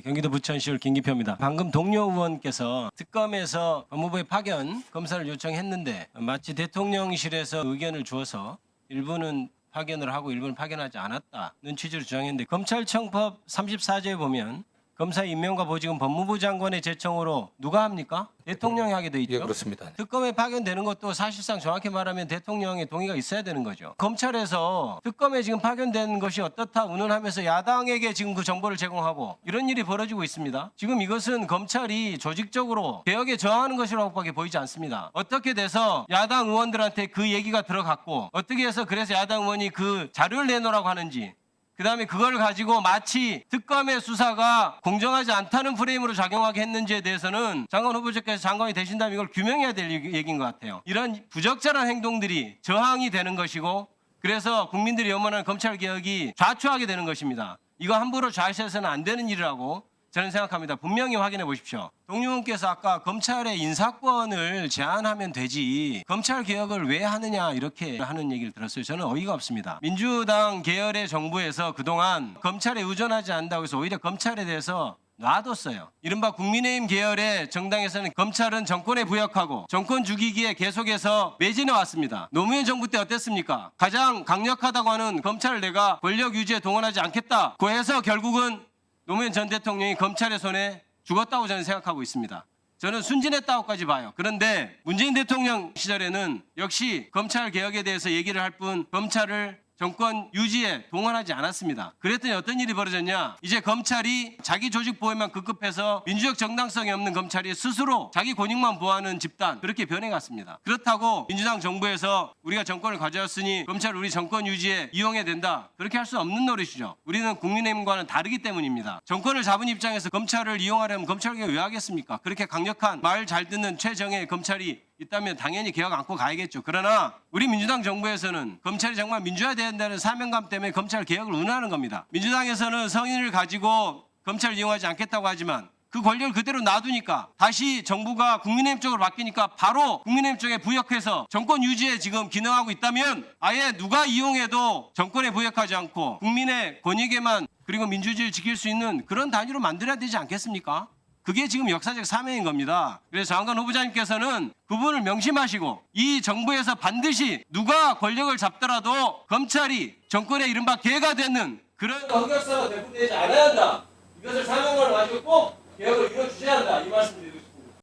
경기도 부천시울 김기표입니다. 방금 동료 의원께서 특검에서 법무부에 파견 검사를 요청했는데 마치 대통령실에서 의견을 주어서 일부는 파견을 하고 일부는 파견하지 않았다는 취지로 주장했는데 검찰청법 34조에 보면 검사 임명과 보직은 법무부 장관의 제청으로 누가 합니까? 대통령이 하게 돼 있죠. 예, 그렇습니다. 특검에 파견되는 것도 사실상 정확히 말하면 대통령의 동의가 있어야 되는 거죠. 검찰에서 특검에 지금 파견된 것이 어떻다 운운하면서 야당에게 지금 그 정보를 제공하고 이런 일이 벌어지고 있습니다. 지금 이것은 검찰이 조직적으로 개혁에 저항하는 것이라고밖에 보이지 않습니다. 어떻게 돼서 야당 의원들한테 그 얘기가 들어갔고 어떻게 해서 그래서 야당 의원이 그 자료를 내놓으라고 하는지 그다음에 그걸 가지고 마치 특검의 수사가 공정하지 않다는 프레임으로 작용하게 했는지에 대해서는 장관 후보자께서 장관이 되신다면 이걸 규명해야 될 얘기인 것 같아요. 이런 부적절한 행동들이 저항이 되는 것이고 그래서 국민들이 염원하는 검찰개혁이 좌초하게 되는 것입니다. 이거 함부로 좌시해서는 안 되는 일이라고 저는 생각합니다. 분명히 확인해 보십시오. 동료원께서 아까 검찰의 인사권을 제한하면 되지 검찰 개혁을 왜 하느냐 이렇게 하는 얘기를 들었어요. 저는 어이가 없습니다. 민주당 계열의 정부에서 그동안 검찰에 의존하지 않는다고 해서 오히려 검찰에 대해서 놔뒀어요. 이른바 국민의힘 계열의 정당에서는 검찰은 정권에 부역하고 정권 죽이기에 계속해서 매진해 왔습니다. 노무현 정부 때 어땠습니까? 가장 강력하다고 하는 검찰을 내가 권력 유지에 동원하지 않겠다고 해서 결국은 노무현 전 대통령이 검찰의 손에 죽었다고 저는 생각하고 있습니다. 저는 순진했다고까지 봐요. 그런데 문재인 대통령 시절에는 역시 검찰 개혁에 대해서 얘기를 할 뿐 검찰을 정권 유지에 동원하지 않았습니다. 그랬더니 어떤 일이 벌어졌냐? 이제 검찰이 자기 조직 보호에만 급급해서 민주적 정당성이 없는 검찰이 스스로 자기 권익만 보호하는 집단 그렇게 변해갔습니다. 그렇다고 민주당 정부에서 우리가 정권을 가져왔으니 검찰을 우리 정권 유지에 이용해야 된다. 그렇게 할 수 없는 노릇이죠. 우리는 국민의힘과는 다르기 때문입니다. 정권을 잡은 입장에서 검찰을 이용하려면 검찰개혁 왜 하겠습니까? 그렇게 강력한 말 잘 듣는 최정의 검찰이 있다면 당연히 개혁 안고 가야겠죠. 그러나 우리 민주당 정부에서는 검찰이 정말 민주화돼야 된다는 사명감 때문에 검찰 개혁을 운운하는 겁니다. 민주당에서는 성인을 가지고 검찰을 이용하지 않겠다고 하지만 그 권력을 그대로 놔두니까 다시 정부가 국민의힘 쪽으로 바뀌니까 바로 국민의힘 쪽에 부역해서 정권 유지에 지금 기능하고 있다면 아예 누가 이용해도 정권에 부역하지 않고 국민의 권익에만 그리고 민주주의를 지킬 수 있는 그런 단위로 만들어야 되지 않겠습니까? 그게 지금 역사적 사명인 겁니다. 그래서 장관 후보자님께서는 그분을 명심하시고 이 정부에서 반드시 누가 권력을 잡더라도 검찰이 정권의 이른바 개가 되는 그런 흑역사가 되풀이되지 않아야 한다. 이것을 사명을 가지고 꼭 개혁을 이뤄주셔야 한다. 이 말씀드리고 싶습니다.